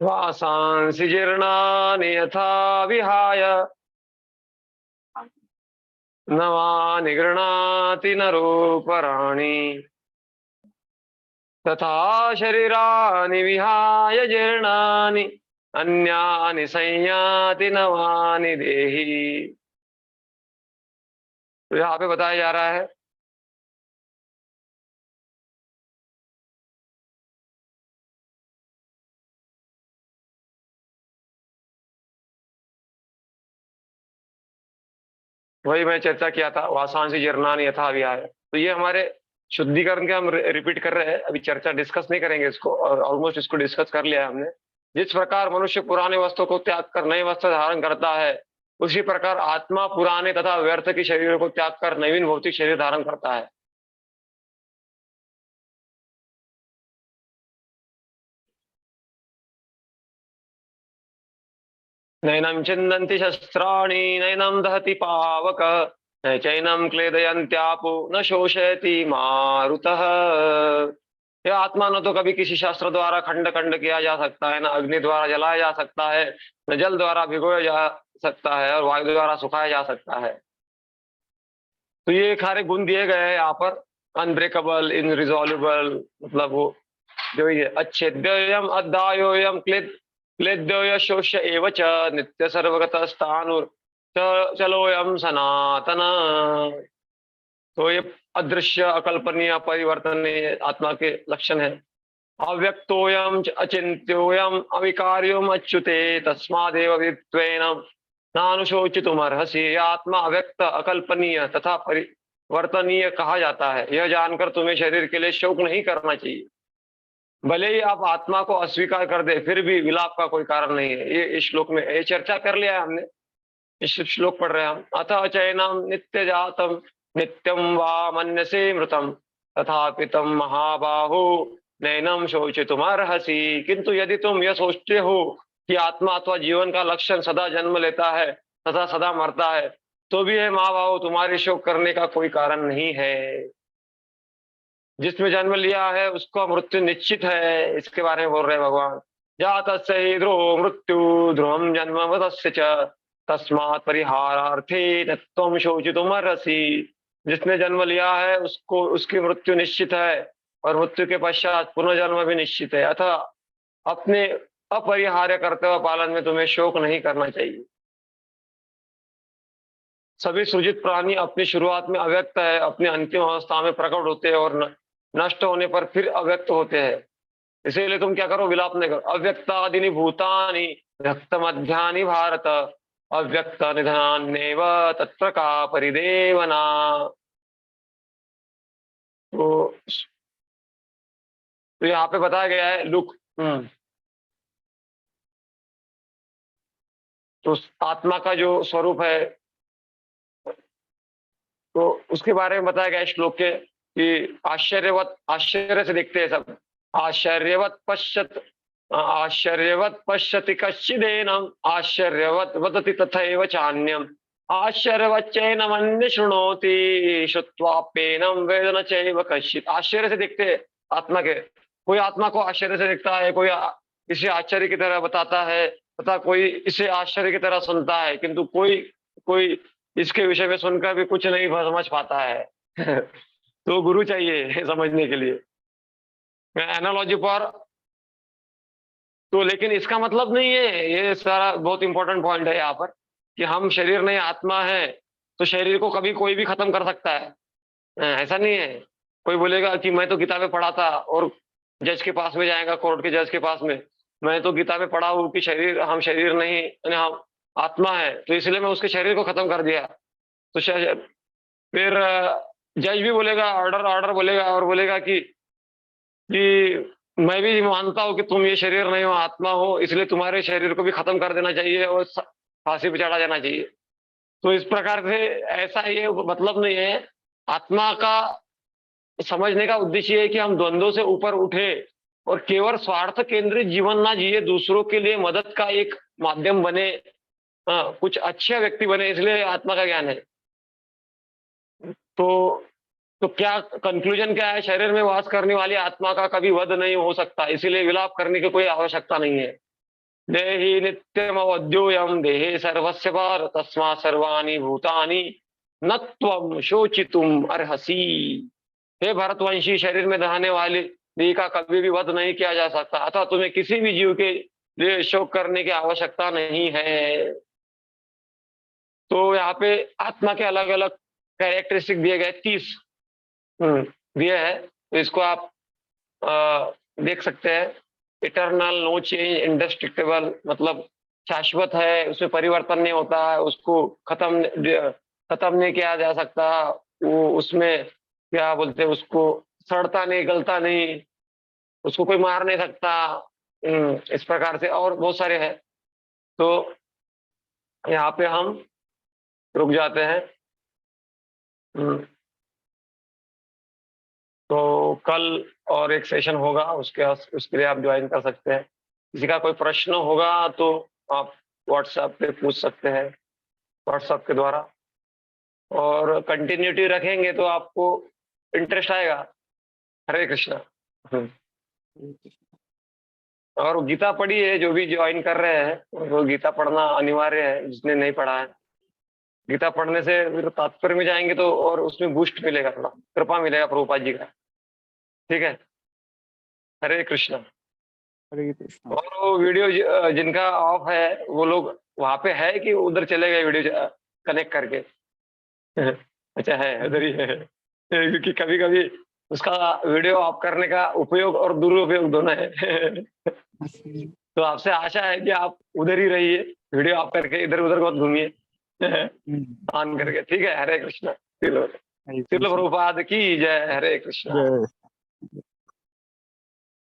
वासांसि जीर्णानि यथा विहाय नवानि गृह्णाति नरोपराणि तथा शरीराणि विहाय जीर्णानि अन्यानि संयाति नवानि देहि। तो यहाँ पे बताया जा रहा है वही मैं चर्चा किया था, वासांसी जीर्णानि यथा विहाय। तो ये हमारे शुद्धिकरण के हम रिपीट कर रहे हैं, अभी चर्चा डिस्कस नहीं करेंगे इसको, और ऑलमोस्ट इसको डिस्कस कर लिया है हमने। जिस प्रकार मनुष्य पुराने वस्त्रों को त्याग कर नए वस्त्र धारण करता है, उसी प्रकार आत्मा पुराने तथा व्यर्थ के शरीरों को त्याग कर नवीन भौतिक शरीर धारण करता है। नैनं छिन्दन्ति शस्त्राणि नैनं दहति पावक न चैनं क्लेदयन्त्यापो न शोषयति मारुतः। यह आत्मा न तो कभी किसी शास्त्र द्वारा खंड खंड किया जा सकता है, न अग्नि द्वारा जलाया जा सकता है, न जल द्वारा भिगोया जा सकता है, और वायु द्वारा सुखाया जा सकता है। तो ये सारे गुण दिए गए हैं यहाँ पर, अनब्रेकेबल, इनरिजॉल्वेबल, मतलब वो जो ये अच्छेद्ययम अद्दायोयम क्लेद्योय शोष्य एव च नित्य सर्वगतः स्थाणुर चलोयम सनातन। तो ये अदृश्य, अकल्पनीय, अपरिवर्तनीय आत्मा के लक्षण है। अव्यक्तोयम अचिंत्योयम अविकार्योम अच्युते तस्मादेव वित्वेन नानुशोचितुमर्हसि। यह आत्मा अव्यक्त, अकल्पनीय तथा परिवर्तनीय कहा जाता है। यह जानकर तुम्हें शरीर के लिए शोक नहीं करना चाहिए। भले ही आप आत्मा को अस्वीकार कर दे, फिर भी विलाप का कोई कारण नहीं है। ये इस श्लोक में ये चर्चा कर लिया है हमने, इस श्लोक पढ़ रहे हैं हम। अथ चैनम नित्य जातम नित्यम वा मन्यसे मृतम तथापि तम महाबाहो नैनम शोचितुमर्हसि। किंतु यदि तुम यह सोचते हो कि आत्मा अथवा जीवन का लक्षण सदा जन्म लेता है तथा सदा मरता है, तो भी है महाबाहो, तुम्हारे शोक करने का कोई कारण नहीं है। जिसमें जन्म लिया है उसको मृत्यु निश्चित है, इसके बारे में बोल रहे हैं भगवान। जातस्य हि ध्रुवो मृत्यु ध्रुवम जन्म तस्य च तस्मात् परिहारार्थे न त्वं शोचितुमर्हसि। जिसने जन्म लिया है उसको उसकी मृत्यु निश्चित है, और मृत्यु के पश्चात पुनर्जन्म भी निश्चित है। अतः अपने अपरिहार्य कर्तव्य पालन में तुम्हें शोक नहीं करना चाहिए। सभी सृजित प्राणी अपनी शुरुआत में अव्यक्त है, अपनी अंतिम अवस्था में प्रकट होते हैं, और नष्ट होने पर फिर अव्यक्त होते हैं। इसीलिए तुम क्या करो, विलाप नहीं करो। अव्यक्तादीनि भूतानि व्यक्त मध्यानि भारत अव्यक्त निधनान्येव तत्र का परिदेवना। तो यहाँ पे बताया गया है लुक। तो आत्मा का जो स्वरूप है, तो उसके बारे में बताया गया श्लोक के कि आश्चर्यवत, आश्चर्य से देखते हैं सब। आश्चर्यवत पश्यति कश्चिदेनम आश्चर्यवत वदति तथैव चान्यम आश्चर्यवच्चैनमन्य शृणोति श्रुत्वाप्येनं वेद न चैव कश्चित्। आश्चर्य से देखते हैं आत्मा के। कोई आत्मा को आश्चर्य से देखता है, कोई इसे आश्चर्य की तरह बताता है, तथा कोई इसे आश्चर्य की तरह सुनता है, किंतु कोई कोई इसके विषय में सुनकर भी कुछ नहीं समझ पाता है। तो गुरु चाहिए समझने के लिए। एनालॉजी पर तो, लेकिन इसका मतलब नहीं है, ये सारा बहुत इंपॉर्टेंट पॉइंट है यहाँ पर, कि हम शरीर नहीं आत्मा है, तो शरीर को कभी कोई भी खत्म कर सकता है। ऐसा नहीं है। कोई बोलेगा कि मैं तो किताबें पढ़ा था, और जज के पास में जाएगा, कोर्ट के जज के पास में, मैं तो किताबें पढ़ा हूँ कि शरीर, हम शरीर नहीं, हम आत्मा है, तो इसलिए मैं उसके शरीर को खत्म कर दिया। तो फिर जज भी बोलेगा, ऑर्डर ऑर्डर बोलेगा, और बोलेगा कि मैं भी मानता हूं कि तुम ये शरीर नहीं हो, आत्मा हो, इसलिए तुम्हारे शरीर को भी खत्म कर देना चाहिए और फांसी पे चढ़ा देना चाहिए। तो इस प्रकार से ऐसा ये मतलब नहीं है। आत्मा का समझने का उद्देश्य है कि हम द्वंद्वों से ऊपर उठे और केवल स्वार्थ केंद्रित जीवन ना जिए, दूसरों के लिए मदद का एक माध्यम बने, कुछ अच्छे व्यक्ति बने, इसलिए आत्मा का ज्ञान है। तो तो क्या कंक्लूजन क्या है? शरीर में वास करने वाली आत्मा का कभी वध नहीं हो सकता, इसीलिए विलाप करने की कोई आवश्यकता नहीं है। देहि नित्यमवद्योऽयं देहे सर्वस्य भार तस्मात् सर्वाणि भूतानि न त्वं शोचितुम अर्हसि। हे भरतवंशी, शरीर में रहने वाली देह का कभी भी वध नहीं किया जा सकता, अतः तुम्हें किसी भी जीव के लिए शोक करने की आवश्यकता नहीं है। तो यहाँ पे आत्मा के अलग अलग कैरेक्टरिस्टिक दिए गए 30 दिए है, तो इसको आप देख सकते हैं। इटर्नल, नो चेंज, इंडेस्ट्रक्टिबल, मतलब शाश्वत है, उसमें परिवर्तन नहीं होता है, उसको खत्म नहीं किया जा सकता, वो उसमें क्या बोलते हैं, उसको सड़ता नहीं, गलता नहीं, उसको कोई मार नहीं सकता। इस प्रकार से और बहुत सारे हैं। तो यहाँ पे हम रुक जाते हैं। हम्म, तो कल और एक सेशन होगा, उसके लिए आप ज्वाइन कर सकते हैं। किसी का कोई प्रश्न होगा तो आप व्हाट्सएप पे पूछ सकते हैं, व्हाट्सएप के द्वारा। और कंटिन्यूटी रखेंगे तो आपको इंटरेस्ट आएगा। हरे कृष्णा। और गीता पढ़ी है, जो भी ज्वाइन कर रहे हैं वो गीता पढ़ना अनिवार्य है, जिसने नहीं पढ़ा है। गीता पढ़ने से फिर तात्पर्य में जाएंगे तो और उसमें बूस्ट मिलेगा, थोड़ा कृपा मिलेगा प्रभुपाद जी का। ठीक है, हरे कृष्णा। हरे कृष्णा। और वो वीडियो जिनका ऑफ है वो लोग वहां पे है कि उधर चले गए वीडियो कनेक्ट करके? अच्छा, है उधर ही है। क्योंकि कभी कभी उसका वीडियो ऑफ करने का उपयोग और दुरुपयोग दोनों है। तो आपसे आशा है कि आप उधर ही रहिए, वीडियो ऑफ करके इधर उधर मत घूमिए। ऑन करके, ठीक है। हरे कृष्णा। शिल प्रभुपाद की जय। हरे कृष्णा। जय।